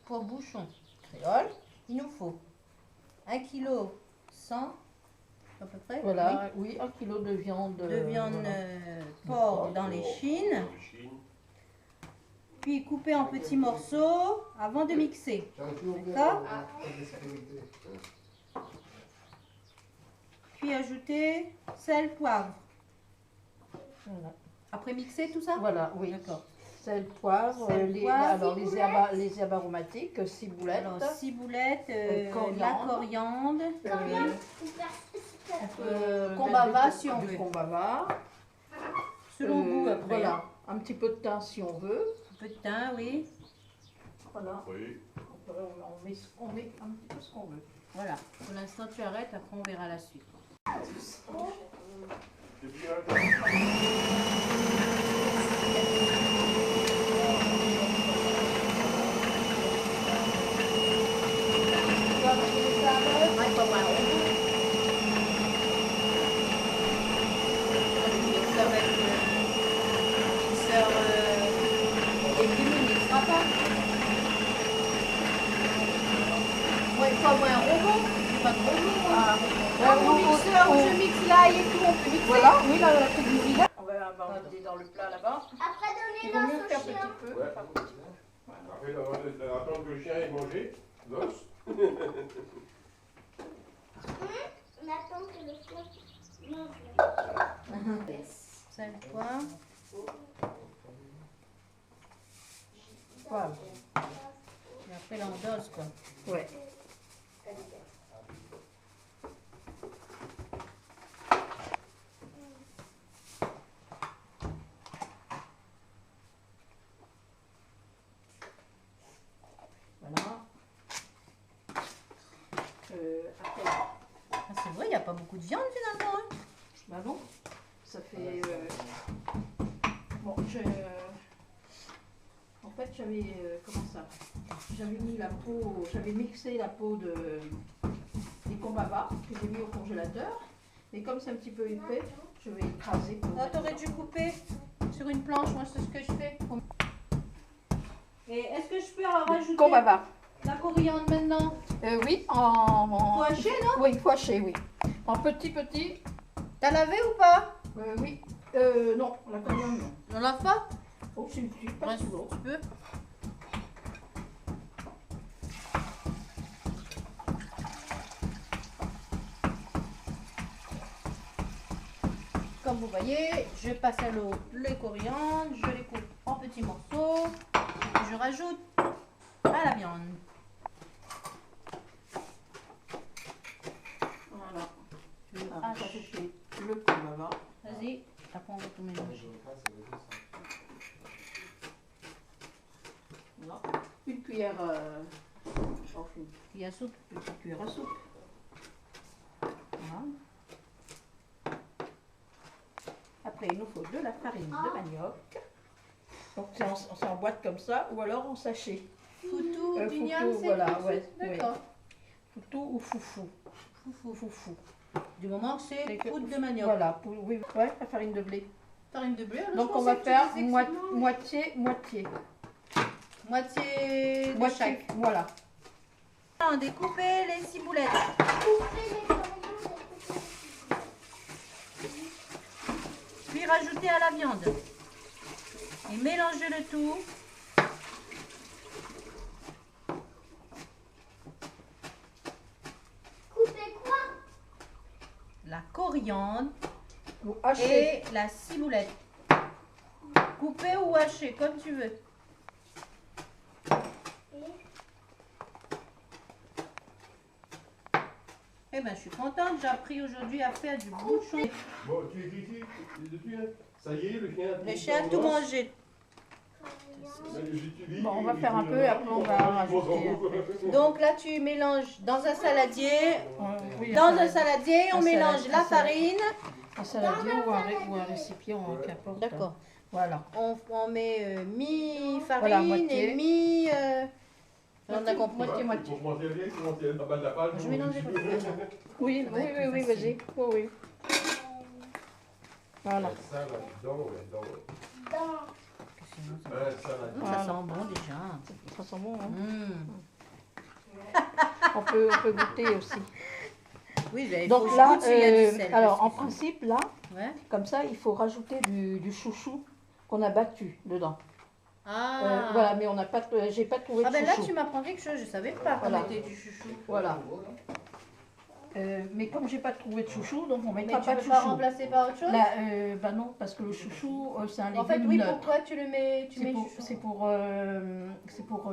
pour bouchon créole, il nous faut 1 kg 100 à peu près. Voilà, oui, 1 kg de viande. De viande voilà. porc dans les chines. Puis couper en petits morceaux avant de mixer. D'accord? Puis ajouter sel, poivre. Voilà. Après mixer tout ça? Voilà, oui. D'accord. Sel, poivre, Sel, les, poivre, alors les herbes aromatiques, ciboulettes. Alors, ciboulettes, coriandre. la coriandre, Euh, combava si on du veut. combava. Selon goût après. Voilà, un petit peu de thym si on veut. Un peu de thym, oui. Voilà. Oui. On met un petit peu ce qu'on veut. Voilà. Pour l'instant, tu arrêtes, après on verra la suite. Je mixe l'ail et tout, on peut mixer. Voilà, oui, là, la cuisine. On va mettre dans le plat là-bas. Après, Il donnez-la vaut mieux faire au chien. petit peu. Ouais. Faire petit peu. Voilà. Après, attendre que le chien ait mangé l'os. On attend que le chien mange. Sel, poivre. Voilà. Et après, là, on dose, quoi. Ouais. Voilà. Après, Ah, c'est vrai, il n'y a pas beaucoup de viande finalement. Hein. bah non, ça fait. Bon, en fait, j'avais. Comment ça? J'avais mis la peau, j'avais mixé la peau des combavas que j'ai mis au congélateur. Et comme c'est un petit peu épais, je vais écraser. pour Ah, mettre t'aurais dedans. dû couper sur une planche, moi c'est ce que je fais. Et est-ce que je peux en rajouter Combava. la coriandre maintenant? Oui, Faut hacher, non? Oui, il faut hacher, oui. En petit. T'as lavé ou pas? Oui. Non, la coriandre, non. On lave pas? Oh, c'est une petite, pas Ouais, sous l'eau. tu peux. Comme vous voyez, je passe à l'eau les coriandres, je les coupe en petits morceaux et puis je rajoute à la viande. Voilà. Je Ah, hache. ça fait le combava. Vas-y, après on va tout mélanger. Voilà. Une cuillère. Il y a soupe. Une petite cuillère à soupe. Voilà. Après, il nous faut de la farine de manioc. Donc, c'est en boîte comme ça, ou alors en sachet. Foutou, Foutou, d'igname, c'est voilà, tout, ouais, d'accord. Foutou ou foufou. Foufou. Du moment que c'est C'est que- poudre de manioc. Voilà, oui, ouais, la farine de blé. Farine de blé. alors Donc, je on va pensais que tu faire disais que moitié. c'est moitié de Moitié, chaque. voilà. On découpe les ciboulettes. Coupez les coriandres. Puis rajouter à la viande. Et mélanger le tout. Coupez quoi? La coriandre Vous hachez. et la ciboulette. Couper ou hacher, comme tu veux. Eh ben, je suis contente, j'ai appris aujourd'hui à faire du bouchon. Bon, tu es ici, dessus, hein. Ça y est, le chien a Le chien a tout mangé. Bon, on va faire un peu et après on va rajouter. Donc là, tu mélanges dans un saladier. Oui, Dans un saladier, on un mélange salade- la un salade. farine. Un saladier ou un récipient, qu'importe. D'accord. Voilà. On met mi-farine Voilà, moitié. et mi... on a compris. Moitié. Pour commencer bien, commencer à battre la page. Je mélangeais pas tout. Oui, Ça va être plus vas-y. facile. Oui. Voilà. Ça, là-dedans, ouais, dedans, ouais. Dans. Ouais, ça va. Ça sent bon déjà. Ça sent bon, hein. Mmh. On peut goûter aussi. Oui, mais il Donc faut là, goûter s'il y a du sel. alors parce en que- principe, là, Ouais. comme ça, il faut rajouter du chouchou qu'on a battu dedans. Ah. Voilà, mais on n'a pas, j'ai pas trouvé Ah de ben là, chouchou. tu m'apprends quelque chose. Je savais pas qu'on Voilà. mettait du chouchou. Voilà. Mais comme j'ai pas trouvé de chouchou, donc on Mais mettra tu pas de peux pas chouchou. remplacer par autre chose? Là, bah non, parce que le chouchou, c'est un légume En fait, oui, neutre. pourquoi tu le mets, tu mets du chouchou? C'est pour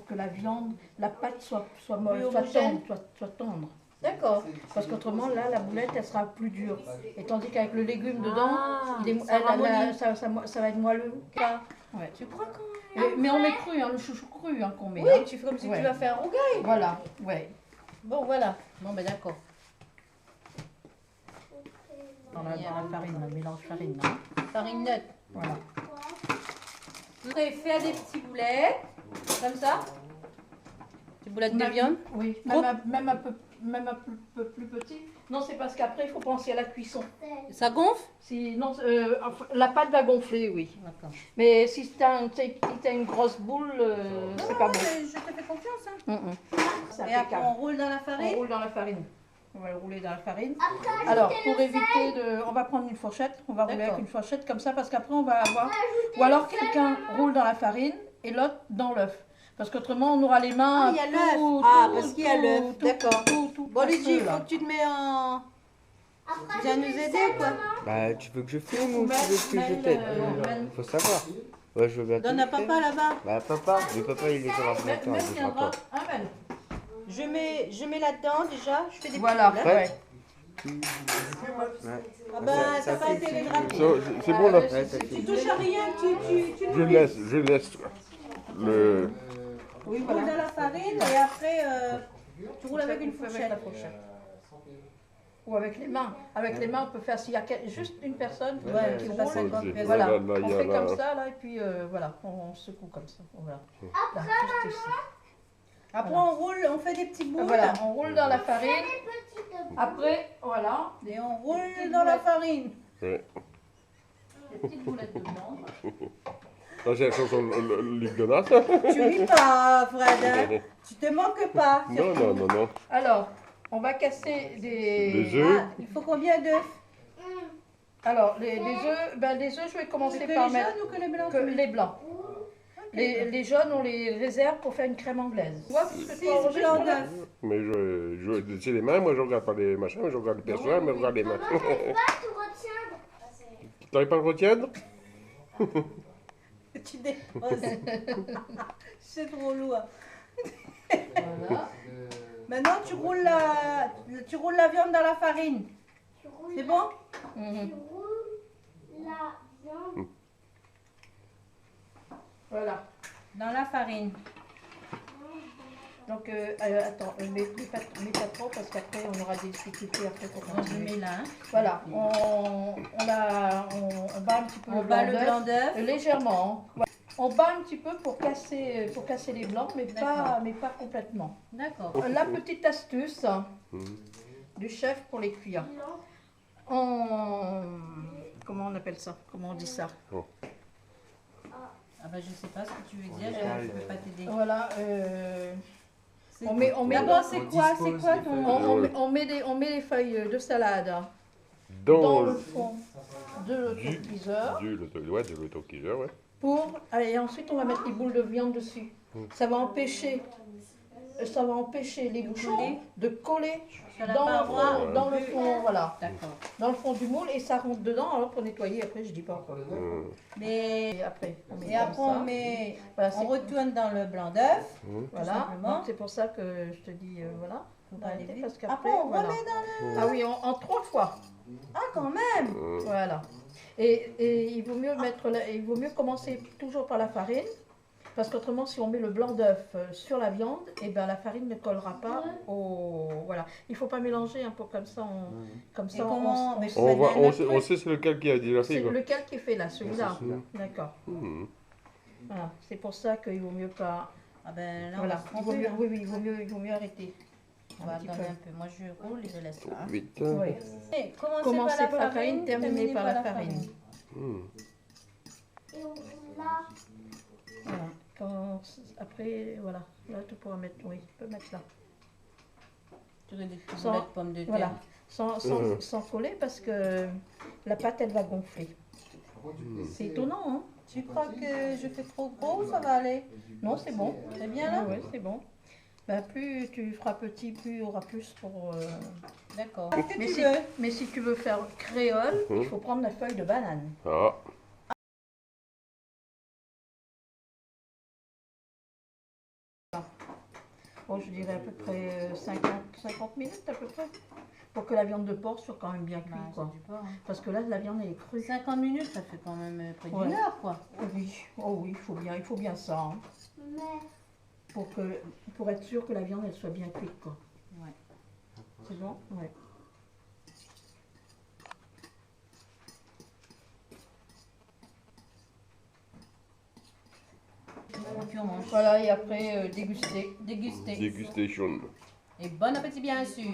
que la viande, la pâte soit molle, Plus soit homogène. tendre, soit tendre. D'accord. Parce qu'autrement, là, la boulette, elle sera plus dure. Et tandis qu'avec le légume dedans, Ah, il est, ça ramollit. ça va être moelleux. Ouais. Tu crois quand même? Mais on met cru, hein, le chouchou cru hein, qu'on met. Oui, hein. tu fais comme si Ouais. tu vas faire un rougail. Voilà, ouais. Bon, voilà. Bon, ben d'accord. Dans la farine, le mélange farine. Hein. Farine neutre. Voilà. Vous pouvez faire des petits boulets, comme ça. Des boulettes de Même- viande. Oui, Gros. même un peu plus petit. Non, c'est parce qu'après, il faut penser à la cuisson. Ça gonfle? Sinon, enfin, la pâte va gonfler, oui. D'accord. Mais si tu as une grosse boule, c'est pas bon. Je te fais confiance. Hein. C'est Et après, impeccable. on roule dans la On farine. roule dans la farine. On va le rouler dans la farine. Après, Alors, ajouter pour le éviter de... On va prendre une fourchette. On va rouler D'accord. avec une fourchette comme ça parce qu'après, on va avoir... Ou alors, quelqu'un roule dans la farine et l'autre dans l'œuf. Parce qu'autrement, on aura les mains... Ah, il y a l'œuf. tout- Ah, tout- parce qu'il y a l'œuf. tout- D'accord. tout Bon, Luigi, il là. faut que tu te mets en... Après, Tu viens nous aider ou quoi? Bah, tu veux que je filme ou tu Mel- veux que je Mel, t'aide Mel- Faut savoir. Ouais, je veux bien Donne te à le faire. papa là-bas. Bah, papa, mais papa il est sur Mel l'ordinateur, il bougera viendra. pas. Ah, Mel. Je mets là-dedans déjà. Je fais des Voilà, petits boulets. ouais. Ah ben, Ça t'as pas fait été les six drapeaux. C'est bon là. Ouais, ça Tu fait. touches à rien, tu Je laisse le. Oui, roules dans voilà. la farine et après tu roules avec une Avec fourchette. la fourchette. Ou avec les mains. Avec les mains, on peut faire s'il y a juste une personne qui Ouais, qui c'est pas roule. 50 Là, pièces. Voilà, là, on il y a fait là. comme ça là et puis voilà, on secoue comme ça. Voilà. Là, juste ici. Après Voilà. on roule, on fait des petits boules Voilà, on roule dans la farine. petite Après, voilà, et on roule dans la farine. des petites boulettes de viande. Là, j'ai la chanson de Luc Donat. Tu ris pas, Fred. Hein. Tu te manques pas. Non, non, non, non. Alors, on va casser des... Des œufs. Ah, il faut combien d'œufs? Alors, les œufs, je vais commencer Que par les mettre jaunes ou que les blancs? que les blancs. Les jaunes, on les réserve pour faire une crème anglaise. Tu vois, parce que tu 6 enregistres blancs là. d'œufs. Mais c'est les mains, moi je regarde pas les machins, mais je regarde les personnages, mais je regarde les mains. Maman, t'arrives pas à tout retiendre. T'arrives pas à le retiendre? Tu déposes. C'est trop lourd. Voilà. Maintenant tu roules la viande dans la farine. Tu roules C'est bon? Mhm. Tu roules la viande. Voilà. Dans la farine. Donc, attends, mets pas trop parce qu'après on aura des difficultés après pour Moi je continuer. mets là. Hein. Voilà, on bat un petit peu On le bat blanc le d'œuf. blanc d'œuf. Légèrement. Hein. Ouais. On bat un petit peu pour casser les blancs, mais pas complètement. D'accord. La petite astuce Mhm. du chef pour les cuire. Comment on appelle ça? Comment on dit ça? Ah bah je sais pas ce que tu veux dire, je peux pas t'aider. Voilà. C'est- On met D'abord c'est on quoi? dispose C'est quoi les ton... feuilles. on met les feuilles de salade Dans dans le. le fond de l'autocuiseur. De l'autocuiseur, ouais. Et ensuite on va mettre les boules de viande dessus. Ça va empêcher les bouchons de coller Sur la dans paroi. le fond, voilà, D'accord. dans le fond du moule et ça rentre dedans. Alors pour nettoyer après, je dis pas encore. Mhm. Mais... Et après, on met Et après comme ça. on met... Voilà, On c'est- retourne dans le blanc d'œuf. voilà. simplement. Donc, c'est pour ça que je te dis voilà. Faut pas aller vite. Parce Après qu'après, on voilà. remet dans le... Ah oui, en 3 fois. Ah quand même. Voilà. Et il vaut mieux commencer toujours par la farine, parce qu'autrement, si on met le blanc d'œuf sur la viande, et ben la farine ne collera pas au. Voilà. Il ne faut pas mélanger un peu comme ça. Comme Et ça, comment- mais On, voit, mettre on sait c'est lequel qui a déjà c'est fait, quoi. lequel qui est fait là, celui-là. celui-là. D'accord. Mhm. Voilà. C'est pour ça qu'il vaut mieux pas. Ah ben là on Voilà. va se Il vaut tromper. mieux, hein. oui, il vaut mieux arrêter. On va petit attendre peu. un peu. Moi je roule et je laisse là. Vite. Oui. Et Commencez par la farine, terminez par la farine. Mhm. Et on roule Là. Voilà. Après, voilà. Là, tu pourras mettre, oui, tu peux mettre là. Tu aurais des petites Sans- boulettes de pommes de terre. Voilà. Sans coller parce que la pâte, elle va gonfler. C'est étonnant, hein? Tu crois que je fais trop gros ou ça va aller? Non, c'est bon. C'est bien là? Oui, c'est bon. Ben, plus tu feras petit, plus il y aura plus pour... D'accord. Qu'est-ce que Mais tu si, veux? mais si tu veux faire créole, il faut prendre la feuille de banane. Ah, Bon, je dirais à peu près 50 minutes à peu près. Pour que la viande de porc soit quand même bien cuite, Bah, c'est quoi. du porc, hein. Parce que là, la viande, elle est crue. 50 minutes, ça fait quand même près d'une Ouais. heure, quoi. Oui, oh oui, il faut bien ça, hein. Mais Pour être sûr que la viande, elle soit bien cuite, quoi. Ouais. C'est bon? Ouais. Et puis on mange. Voilà, et après, déguster. Déguster. dégustation. Et bon appétit, bien sûr.